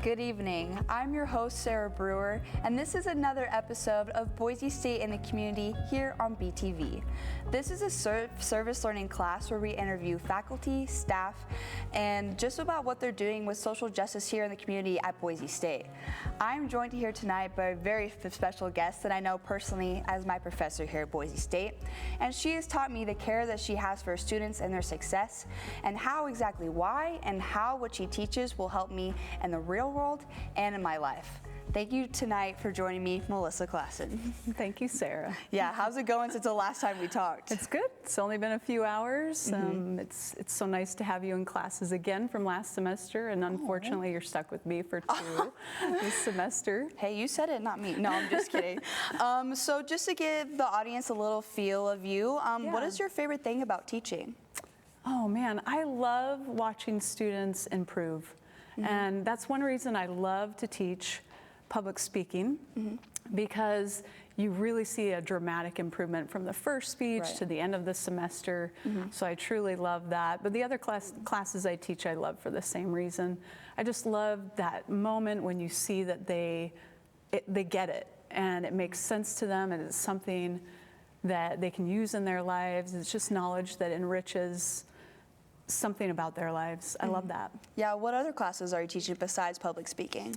Good evening. I'm your host, Sarah Brewer, and this is another episode of Boise State in the Community here on BTV. This is a service learning class where we interview faculty, staff, and just about what they're doing with social justice here in the community at Boise State. I'm joined here tonight by a very special guest that I know personally as my professor here at Boise State, and she has taught me the care that she has for students and their success, and how exactly why and how what she teaches will help me in the real world and in my life. Thank you tonight for joining me, Melissa Klassen. Thank you, Sarah. Yeah, how's it going since the last time we talked? It's good. It's only been a few hours. It's so nice to have you in classes again from last semester, and unfortunately you're stuck with me for two this semester. Hey, you said it, not me. No, I'm just kidding. So just to give the audience a little feel of you, what is your favorite thing about teaching? Oh man, I love watching students improve. And that's one reason I love to teach public speaking, because you really see a dramatic improvement from the first speech to the end of the semester. So I truly love that. But the other classes I teach, I love for the same reason. I just love that moment when you see that they get it and it makes sense to them, and it's something that they can use in their lives. It's just knowledge that enriches something about their lives. I love that. Yeah, what other classes are you teaching besides public speaking?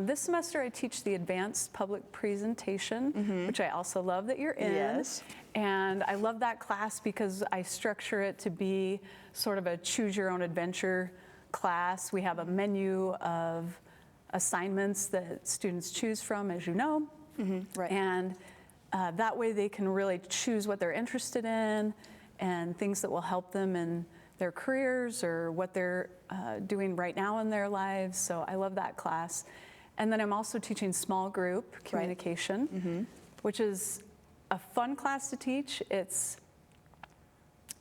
This semester I teach the advanced public presentation, which I also love that you're in. Yes. And I love that class because I structure it to be sort of a choose your own adventure class. We have a menu of assignments that students choose from, as you know. And that way they can really choose what they're interested in and things that will help them in their careers or what they're doing right now in their lives. So I love that class. And then I'm also teaching small group communication, which is a fun class to teach. It's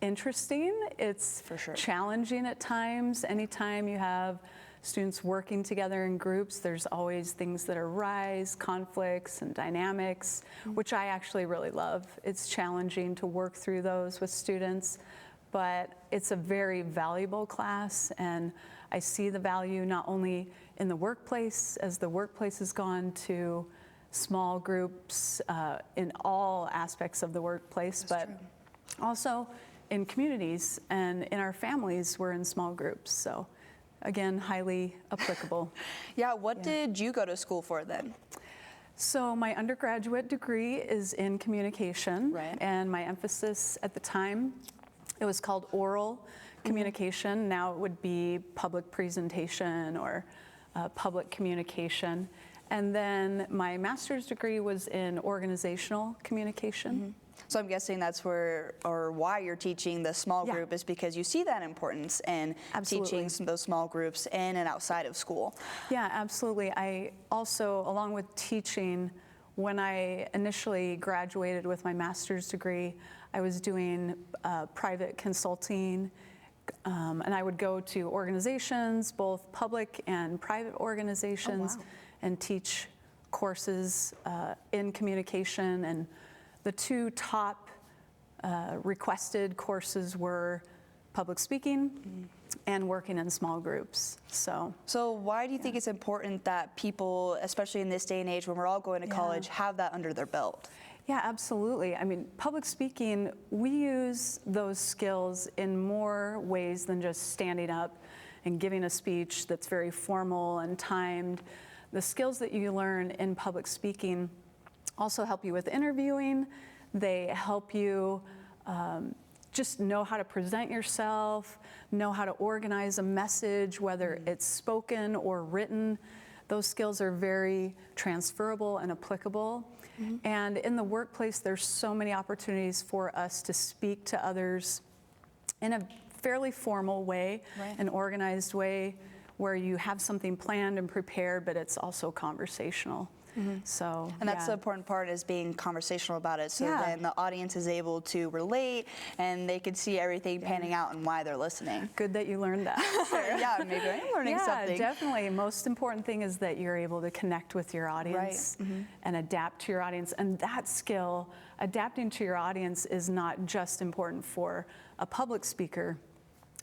interesting. It's challenging at times. Anytime you have students working together in groups, there's always things that arise, conflicts and dynamics, which I actually really love. It's challenging to work through those with students, but it's a very valuable class, and I see the value not only in the workplace, as the workplace has gone to small groups in all aspects of the workplace, but also in communities and in our families, we're in small groups. So again, highly applicable. What did you go to school for then? So my undergraduate degree is in communication, and my emphasis at the time, it was called oral communication. Now it would be public presentation or public communication. And then my master's degree was in organizational communication. So I'm guessing that's where, or why you're teaching the small group is because you see that importance in teaching those small groups in and outside of school. Yeah, absolutely. I also, along with teaching, when I initially graduated with my master's degree, I was doing private consulting, and I would go to organizations, both public and private organizations, and teach courses in communication. And the two top requested courses were public speaking and working in small groups. So why do you think it's important that people, especially in this day and age when we're all going to college, have that under their belt? Yeah, absolutely. I mean, public speaking, we use those skills in more ways than just standing up and giving a speech that's very formal and timed. The skills that you learn in public speaking also help you with interviewing. They help you just know how to present yourself, know how to organize a message, whether it's spoken or written. Those skills are very transferable and applicable. And in the workplace, there's so many opportunities for us to speak to others in a fairly formal way, an organized way, where you have something planned and prepared, but it's also conversational. So, and that's the important part, is being conversational about it, so then the audience is able to relate and they can see everything panning out and why they're listening. Good that you learned that. Yeah, maybe I'm learning something. Yeah, definitely. Most important thing is that you're able to connect with your audience and adapt to your audience. And that skill, adapting to your audience, is not just important for a public speaker,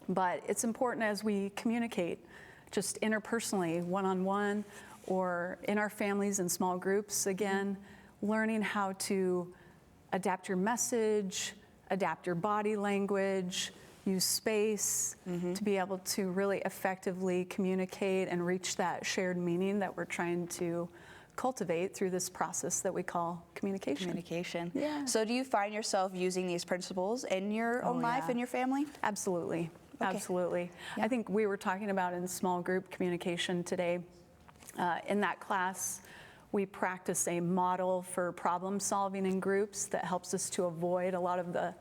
but it's important as we communicate just interpersonally, one-on-one, or in our families and small groups, again, learning how to adapt your message, adapt your body language, use space to be able to really effectively communicate and reach that shared meaning that we're trying to cultivate through this process that we call communication. Communication. Yeah. So do you find yourself using these principles in your own life and your family? Absolutely. Okay. Absolutely. Yeah. I think we were talking about in small group communication today. In that class, we practice a model for problem solving in groups that helps us to avoid a lot of the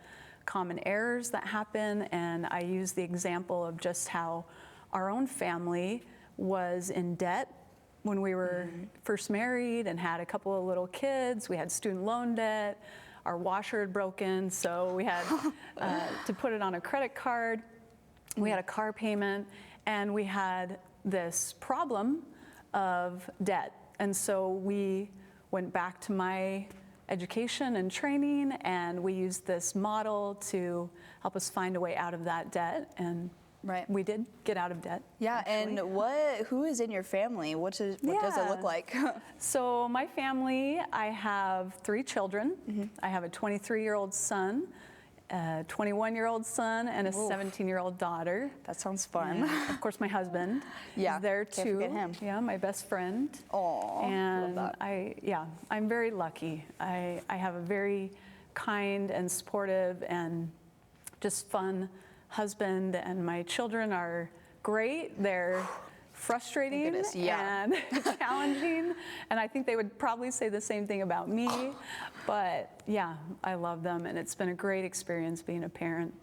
common errors that happen. And I use the example of just how our own family was in debt when we were first married and had a couple of little kids. We had student loan debt. Our washer had broken, so we had to put it on a credit card. We had a car payment, and we had this problem of debt. And so we went back to my education and training, and we used this model to help us find a way out of that debt. And we did get out of debt. Yeah, actually. and who is in your family? What does it look like? So my family, I have 3 children. I have a 23-year-old son, a 21-year-old son, and a 17-year-old daughter. That sounds fun. And of course, my husband is there too. Can't forget him. Yeah, my best friend. Aw, And love that. I'm very lucky. I have a very kind and supportive and just fun husband, and my children are great. They're frustrating and challenging, and I think they would probably say the same thing about me, but yeah, I love them, and it's been a great experience being a parent.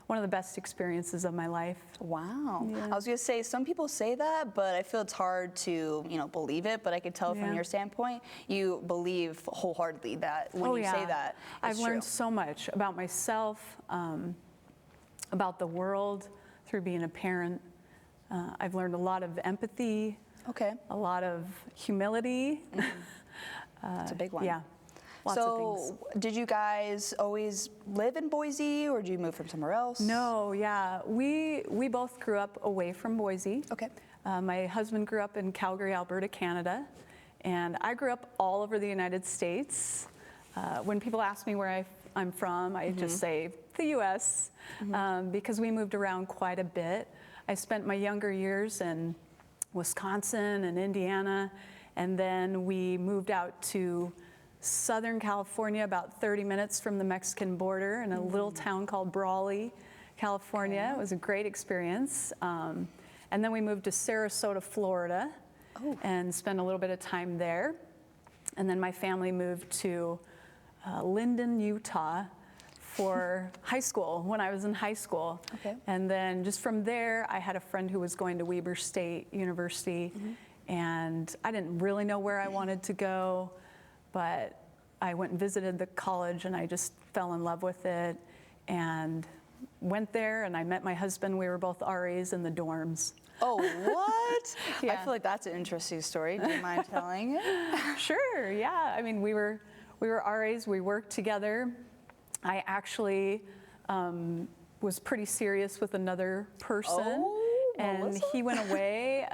One of the best experiences of my life. Wow. Yeah. I was going to say, some people say that, but I feel it's hard to, believe it, but I could tell from your standpoint, you believe wholeheartedly that when you say that, I've learned so much about myself, about the world through being a parent. I've learned a lot of empathy, a lot of humility. It's a big one. Yeah, lots of things. Did you guys always live in Boise, or did you move from somewhere else? No, yeah, we both grew up away from Boise. Okay. My husband grew up in Calgary, Alberta, Canada, and I grew up all over the United States. When people ask me where I'm from, I just say the U.S. Because we moved around quite a bit. I spent my younger years in Wisconsin and Indiana, and then we moved out to Southern California, about 30 minutes from the Mexican border, in a little town called Brawley, California. It was a great experience. And then we moved to Sarasota, Florida, and spent a little bit of time there. And then my family moved to Linden, Utah, for high school, when I was in high school. Okay. And then just from there, I had a friend who was going to Boise State University, and I didn't really know where I wanted to go, but I went and visited the college, and I just fell in love with it, and went there, and I met my husband. We were both RAs in the dorms. Oh, what? Yeah. I feel like that's an interesting story. Do you mind telling it? Sure, yeah. I mean, we were RAs, we worked together. I actually was pretty serious with another person, and he went away.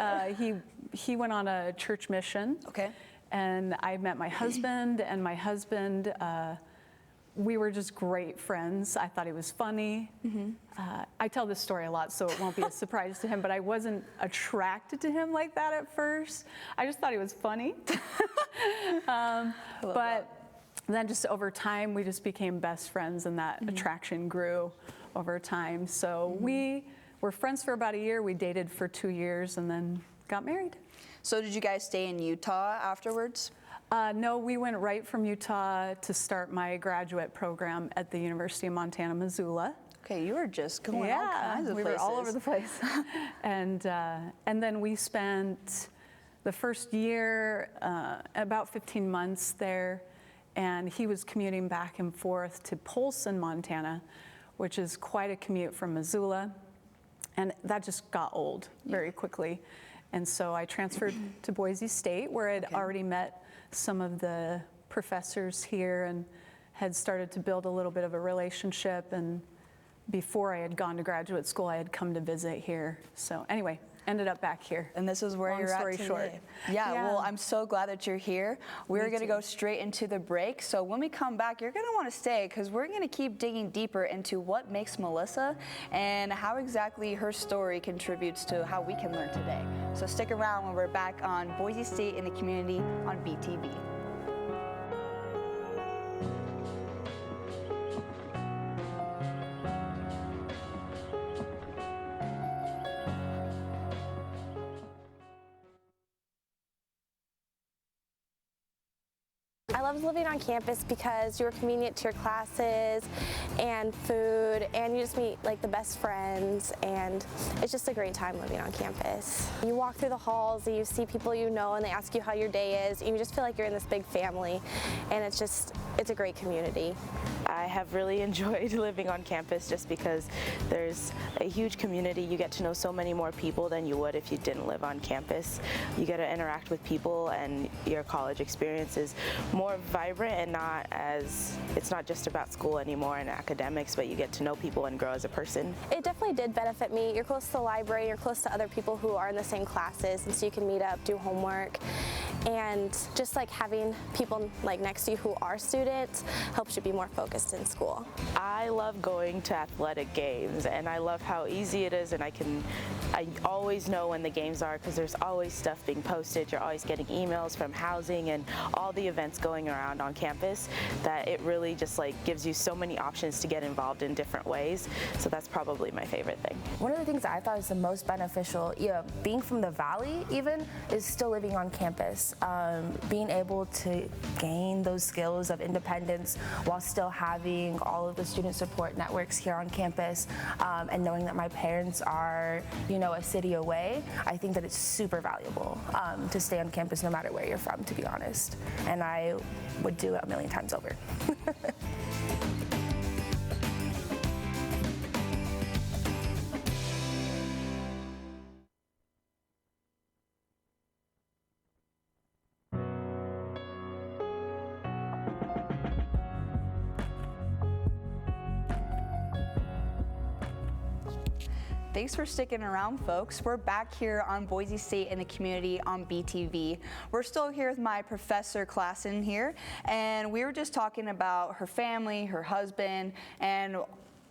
He went on a church mission. Okay. And I met my husband, and my husband, we were just great friends. I thought he was funny. I tell this story a lot, so it won't be a surprise to him, but I wasn't attracted to him like that at first. I just thought he was funny. But then just over time, we just became best friends, and that attraction grew over time. So we were friends for about a year. We dated for 2 years and then got married. So did you guys stay in Utah afterwards? No, we went right from Utah to start my graduate program at the University of Montana, Missoula. Okay, you were just going all kinds of we places. were all over the place. And then we spent the first year, about 15 months there, and he was commuting back and forth to Polson, Montana, which is quite a commute from Missoula. And that just got old very quickly. And so I transferred to Boise State, where I'd already met some of the professors here and had started to build a little bit of a relationship. And before I had gone to graduate school, I had come to visit here. So anyway, ended up back here. And this is where Long you're at story today. short. Yeah, Yeah. well, I'm so glad that you're here. We're Me going to too. go straight into the break. So when we come back, you're going to want to stay because we're going to keep digging deeper into what makes Melissa and how exactly her story contributes to how we can learn today. So stick around when we're back on Boise State in the Community on BTV. I loved living on campus because you were convenient to your classes and food, and you just meet like the best friends, and it's just a great time living on campus. You walk through the halls and you see people you know, and they ask you how your day is, and you just feel like you're in this big family, and it's a great community. I have really enjoyed living on campus just because there's a huge community. You get to know so many more people than you would if you didn't live on campus. You get to interact with people, and your college experience is more vibrant and it's not just about school anymore and academics, but you get to know people and grow as a person. It definitely did benefit me. You're close to the library, you're close to other people who are in the same classes, and so you can meet up, do homework, and just like having people like next to you who are students helps you be more focused in school. I love going to athletic games, and I love how easy it is, and I always know when the games are because there's always stuff being posted. You're always getting emails from housing and all the events going around on campus that it really just like gives you so many options to get involved in different ways. So that's probably my favorite thing. One of the things that I thought was the most beneficial, being from the Valley even, is still living on campus. Being able to gain those skills of independence while still having all of the student support networks here on campus, and knowing that my parents are, a city away, I think that it's super valuable to stay on campus no matter where you're from, to be honest. And I would do it a million times over. Thanks for sticking around, folks. We're back here on Boise State in the Community on BTV. We're still here with my professor, Klassen, here, and we were just talking about her family, her husband, and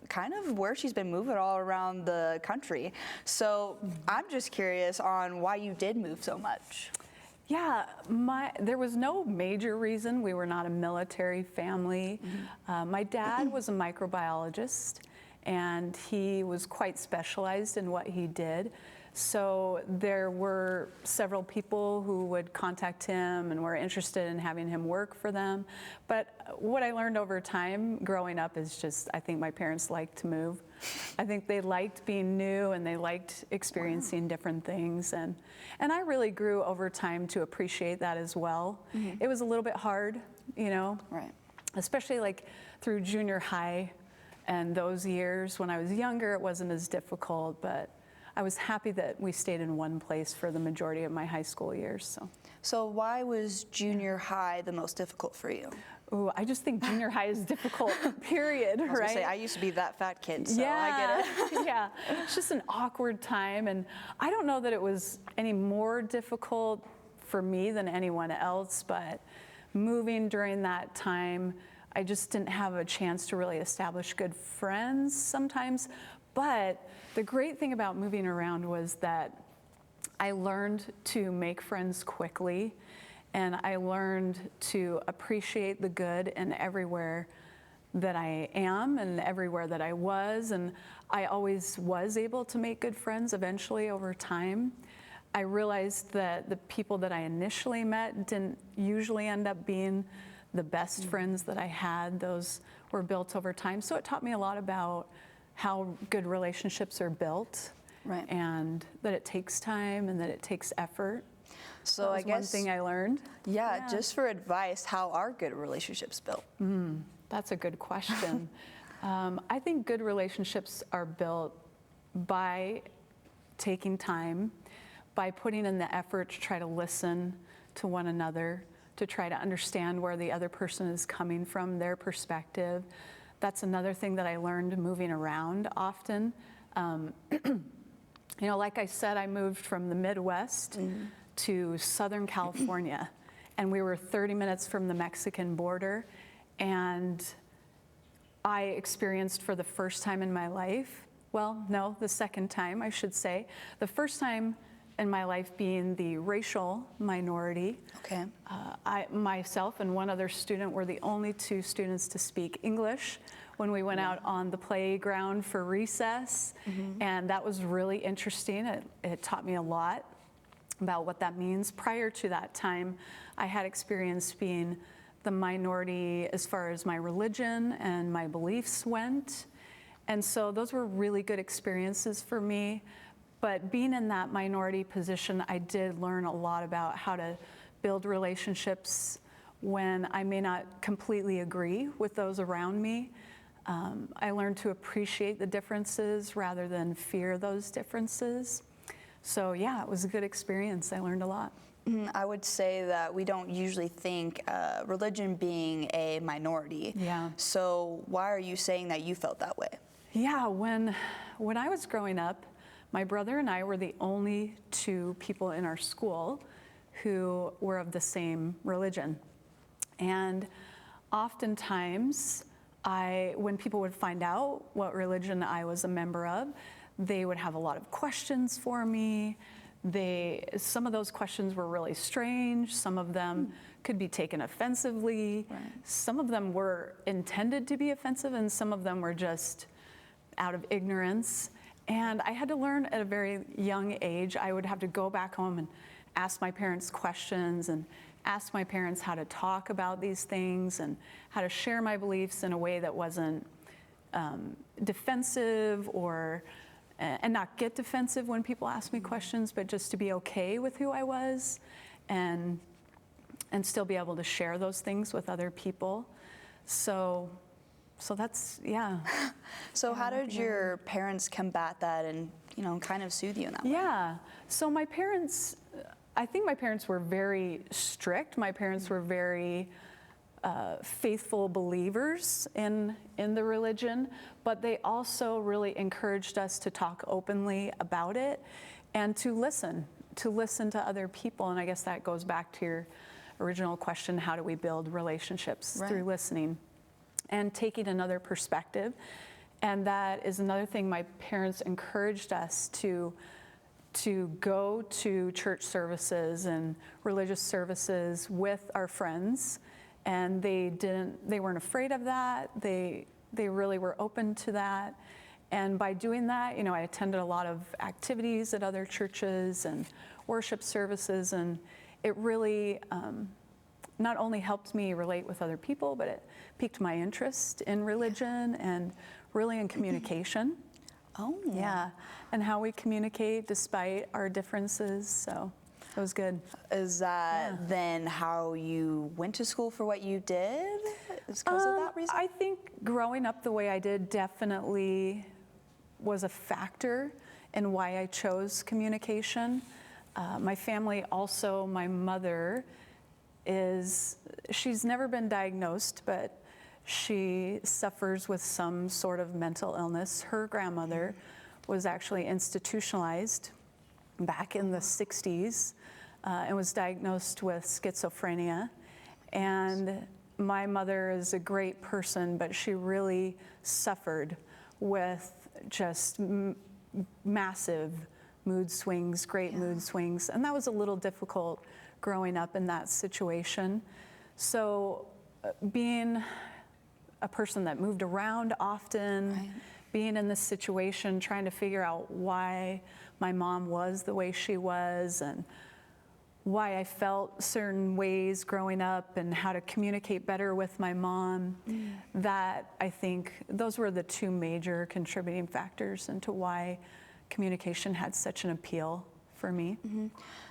kind of where she's been moving all around the country. So I'm just curious on why you did move so much. Yeah, there was no major reason. We were not a military family. My dad was a microbiologist, and he was quite specialized in what he did. So there were several people who would contact him and were interested in having him work for them. But what I learned over time growing up is just, I think my parents liked to move. I think they liked being new, and they liked experiencing different things. And I really grew over time to appreciate that as well. It was a little bit hard, Right. especially like through junior high. And those years when I was younger, it wasn't as difficult, but I was happy that we stayed in one place for the majority of my high school years. So why was junior high the most difficult for you? Ooh, I just think junior high is difficult, period, I was gonna right? say, I used to be that fat kid, so yeah, I get it. yeah, it's just an awkward time, and I don't know that it was any more difficult for me than anyone else, but moving during that time, I just didn't have a chance to really establish good friends sometimes. But the great thing about moving around was that I learned to make friends quickly, and I learned to appreciate the good in everywhere that I am and everywhere that I was, and I always was able to make good friends eventually over time. I realized that the people that I initially met didn't usually end up being the best friends that I had. Those were built over time. So it taught me a lot about how good relationships are built, Right. and that it takes time and that it takes effort. So That I was guess one thing I learned. Yeah, just for advice, how are good relationships built? That's a good question. I think good relationships are built by taking time, by putting in the effort to try to listen to one another, to try to understand where the other person is coming from, their perspective. That's another thing that I learned moving around often. You know, like I said, I moved from the Midwest to Southern California, and we were 30 minutes from the Mexican border, and I experienced for the first time in my life, well, no, the second time, I should say, the first time in my life being the racial minority. Okay. Myself and one other student were the only two students to speak English when we went out on the playground for recess, and that was really interesting. It taught me a lot about what that means. Prior to that time, I had experienced being the minority as far as my religion and my beliefs went, and so those were really good experiences for me. But being in that minority position, I did learn a lot about how to build relationships when I may not completely agree with those around me. I learned to appreciate the differences rather than fear those differences. So yeah, it was a good experience. I learned a lot. I would say that we don't usually think religion being a minority. Yeah. So why are you saying that you felt that way? Yeah, when I was growing up, my brother and I were the only two people in our school who were of the same religion. And oftentimes, when people would find out what religion I was a member of, they would have a lot of questions for me. Some of those questions were really strange. Some of them could be taken offensively. Right. Some of them were intended to be offensive, and some of them were just out of ignorance. And I had to learn at a very young age. I would have to go back home and ask my parents questions and ask my parents how to talk about these things and how to share my beliefs in a way that wasn't defensive and not get defensive when people ask me questions, but just to be okay with who I was and still be able to share those things with other people. So that's, yeah. So how did your parents combat that and, you know, kind of soothe you in that way? Yeah, so I think my parents were very strict. My parents were very faithful believers in the religion, but they also really encouraged us to talk openly about it and to listen to other people. And I guess that goes back to your original question, how do we build relationships? Right. Through listening and taking another perspective. And that is another thing my parents encouraged us to go to church services and religious services with our friends. And they weren't afraid of that. They really were open to that. And by doing that, you know, I attended a lot of activities at other churches and worship services, and it really not only helped me relate with other people, but it piqued my interest in religion and really in communication. Oh. Yeah, and how we communicate despite our differences, so it was good. Is that then how you went to school for what you did? Is because of that reason? I think growing up the way I did definitely was a factor in why I chose communication. My family also, my mother she's never been diagnosed, but she suffers with some sort of mental illness. Her grandmother was actually institutionalized back in the 60s and was diagnosed with schizophrenia. And my mother is a great person, but she really suffered with just massive mood swings, great mood swings. And that was a little difficult growing up in that situation. So being a person that moved around often, being in this situation, trying to figure out why my mom was the way she was and why I felt certain ways growing up and how to communicate better with my mom, that I think those were the two major contributing factors into why communication had such an appeal for me.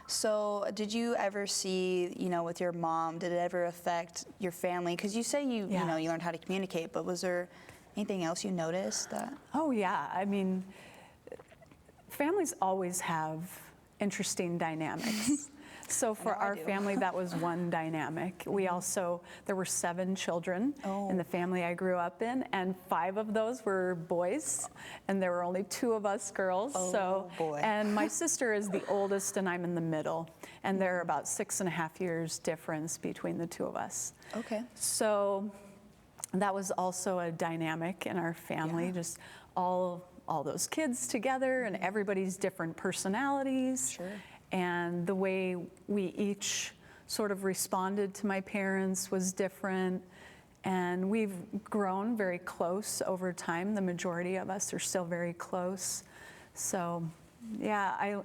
So did you ever see, you know, with your mom, did it ever affect your family? Because you say you know, you learned how to communicate, but was there anything else you noticed that? Oh yeah, I mean, families always have interesting dynamics. So for I our do. family, that was one dynamic. We also, there were 7 children in the family I grew up in, and 5 of those were boys, and there were only 2 of us girls. Boy. And my sister is the oldest, and I'm in the middle, and there are about 6.5 years difference between the 2 of us. Okay. So that was also a dynamic in our family, just all those kids together and everybody's different personalities. Sure. And the way we each sort of responded to my parents was different. And we've grown very close over time. The majority of us are still very close. So yeah,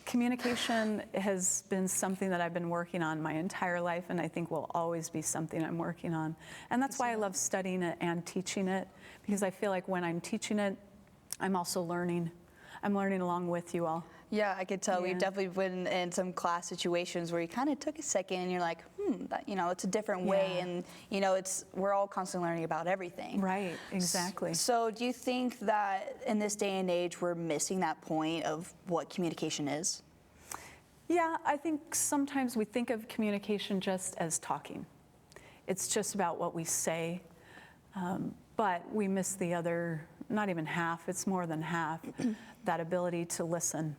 communication has been something that I've been working on my entire life, and I think will always be something I'm working on. And that's why I love studying it and teaching it, because I feel like when I'm teaching it, I'm also learning. I'm learning along with you all. Yeah, I could tell. Yeah. We've definitely been in some class situations where you kind of took a second and you're like, that, it's a different way, Yeah. and we're all constantly learning about everything. Right, exactly. So do you think that in this day and age we're missing that point of what communication is? Yeah, I think sometimes we think of communication just as talking. It's just about what we say, but we miss the other, not even half, it's more than half, that ability to listen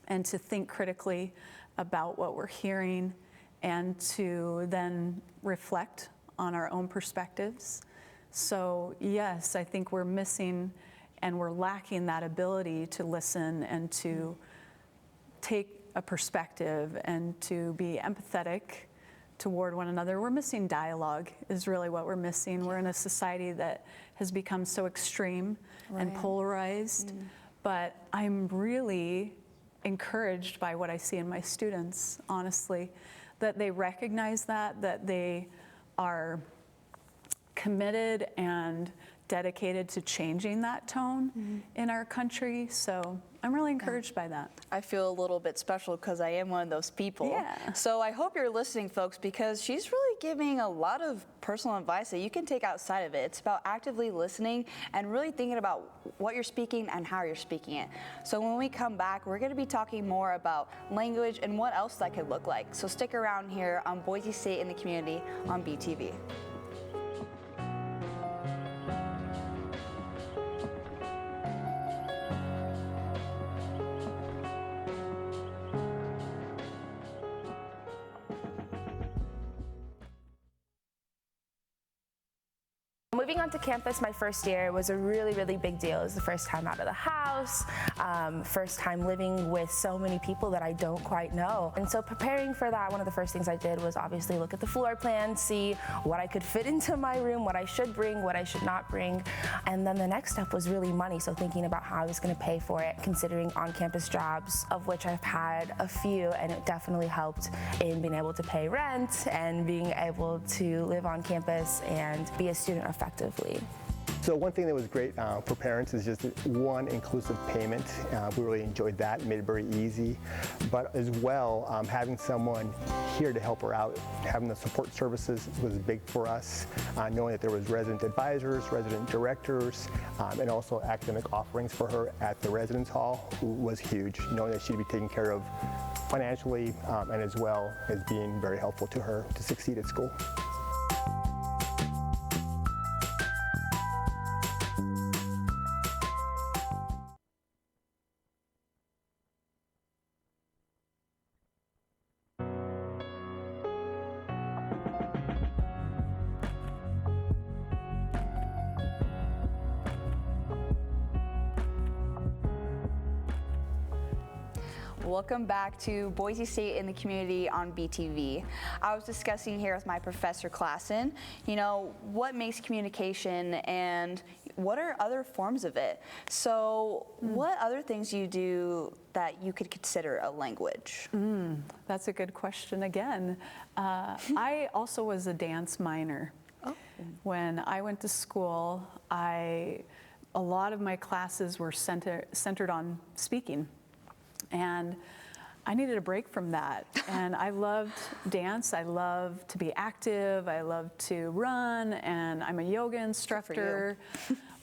and to think critically about what we're hearing and to then reflect on our own perspectives. So yes, I think we're missing and we're lacking that ability to listen and to take a perspective and to be empathetic toward one another. We're missing dialogue is really what we're missing. We're in a society that has become so extreme and polarized, but I'm really encouraged by what I see in my students, honestly, that they recognize that they are committed and dedicated to changing that tone in our country. So I'm really encouraged by that. I feel a little bit special because I am one of those people. Yeah. So I hope you're listening, folks, because she's really giving a lot of personal advice that you can take outside of it. It's about actively listening and really thinking about what you're speaking and how you're speaking it. So when we come back, we're going to be talking more about language and what else that could look like. So stick around here on Boise State in the Community on BTV. Moving onto campus my first year was a really, really big deal. It was the first time out of the house, first time living with so many people that I don't quite know. And so preparing for that, one of the first things I did was obviously look at the floor plan, see what I could fit into my room, what I should bring, what I should not bring. And then the next step was really money. So thinking about how I was going to pay for it, considering on-campus jobs, of which I've had a few, and it definitely helped in being able to pay rent and being able to live on campus and be a student effectively. So one thing that was great for parents is just one inclusive payment. We really enjoyed that. It made it very easy. But as well, having someone here to help her out, having the support services was big for us. Knowing that there was resident advisors, resident directors, and also academic offerings for her at the residence hall was huge. Knowing that she'd be taken care of financially and as well as being very helpful to her to succeed at school. Welcome back to Boise State in the Community on BTV. I was discussing here with my professor Klassen, what makes communication and what are other forms of it? So what other things do you do that you could consider a language? That's a good question again. I also was a dance minor. Oh. When I went to school, a lot of my classes were centered on speaking. And I needed a break from that. And I loved dance. I love to be active. I love to run. And I'm a yoga instructor.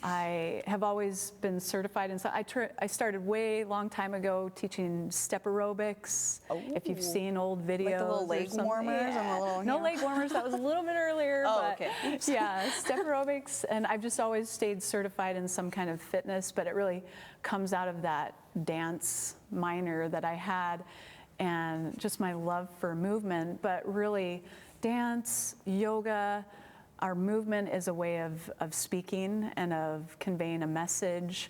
I have always been certified in, so I started way long time ago teaching step aerobics. If you've seen old videos. Like the little leg warmers and the little, No leg warmers, that was a little bit earlier. Oh, but okay. yeah, step aerobics, and I've just always stayed certified in some kind of fitness, but it really comes out of that dance minor that I had and just my love for movement, but really dance, yoga, our movement is a way of speaking and of conveying a message.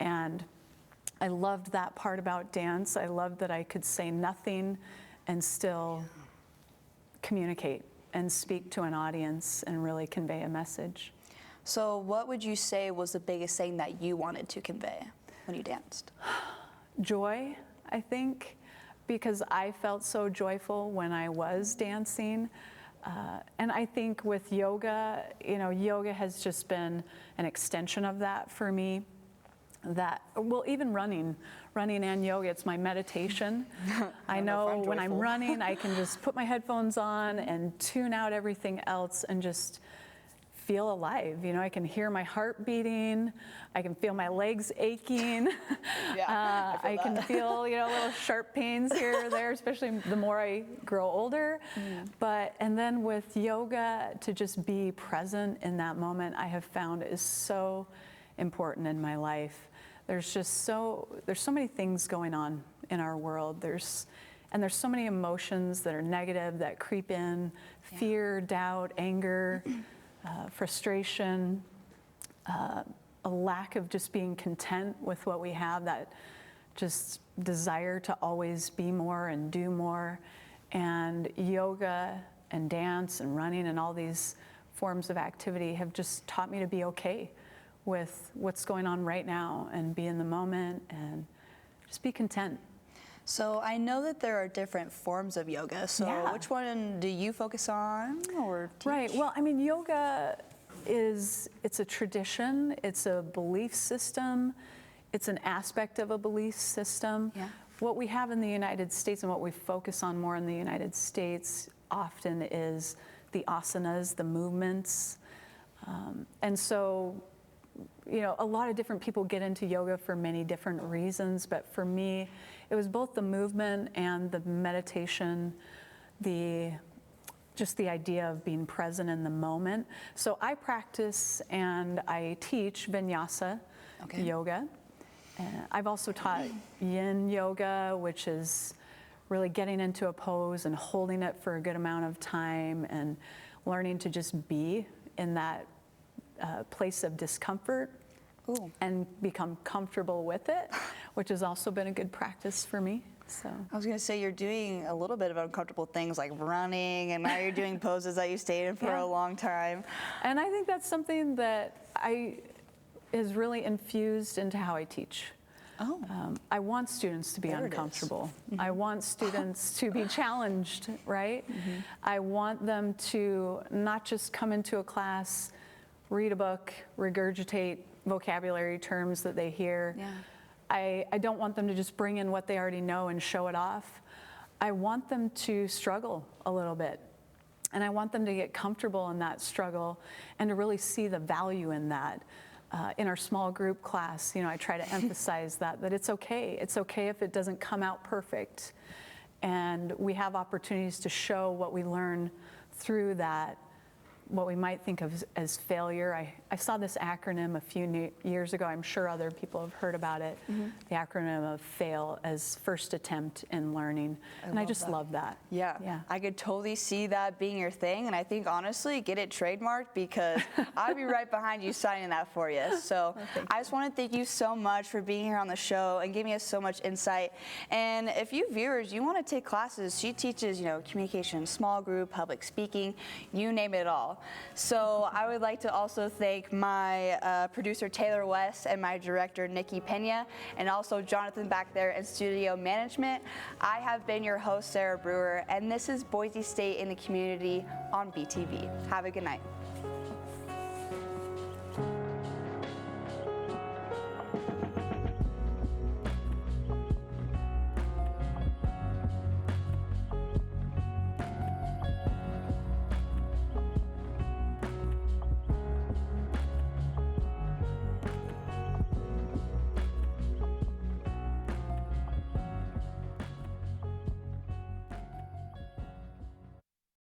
And I loved that part about dance. I loved that I could say nothing and still communicate and speak to an audience and really convey a message. So what would you say was the biggest thing that you wanted to convey when you danced? Joy, I think, because I felt so joyful when I was dancing. And I think with yoga, yoga has just been an extension of that for me. Well, even running and yoga, it's my meditation. I know when I'm running, I can just put my headphones on and tune out everything else and just feel alive. I can hear my heart beating. I can feel my legs aching. Yeah, I can feel, little sharp pains here or there, especially the more I grow older. And then with yoga, to just be present in that moment, I have found is so important in my life. There's so many things going on in our world. There's so many emotions that are negative that creep in, fear, doubt, anger, frustration, a lack of just being content with what we have, that just desire to always be more and do more. And yoga and dance and running and all these forms of activity have just taught me to be okay with what's going on right now and be in the moment and just be content. So I know that there are different forms of yoga. So which one do you focus on or teach? Right. Well, yoga it's a tradition, it's a belief system, it's an aspect of a belief system. Yeah. What we have in the United States and what we focus on more in the United States often is the asanas, the movements. And so, a lot of different people get into yoga for many different reasons, but for me, it was both the movement and the meditation, just the idea of being present in the moment. So I practice and I teach vinyasa yoga. I've also taught yin yoga, which is really getting into a pose and holding it for a good amount of time and learning to just be in that place of discomfort and become comfortable with it, which has also been a good practice for me. So I was going to say, you're doing a little bit of uncomfortable things like running, and now you're doing poses that you stayed in for a long time. And I think that's something that is really infused into how I teach. I want students to be uncomfortable. I want students to be challenged, right? I want them to not just come into a class, read a book, regurgitate vocabulary terms that they hear. I don't want them to just bring in what they already know and show it off. I want them to struggle a little bit. And I want them to get comfortable in that struggle and to really see the value in that. In our small group class, I try to emphasize that it's okay. It's okay if it doesn't come out perfect. And we have opportunities to show what we learn through that, what we might think of as failure. I saw this acronym a few years ago. I'm sure other people have heard about it. The acronym of FAIL as first attempt in learning. I just love that. Yeah, I could totally see that being your thing. And I think, honestly, get it trademarked, because I'll be right behind you signing that for you. So I just want to thank you so much for being here on the show and giving us so much insight. And if you viewers, you want to take classes, she teaches, communication, small group, public speaking, you name it all. So I would like to also thank my producer Taylor West and my director Nikki Pena, and also Jonathan back there in studio management. I have been your host, Sarah Brewer, and this is Boise State in the Community on BTV. Have a good night.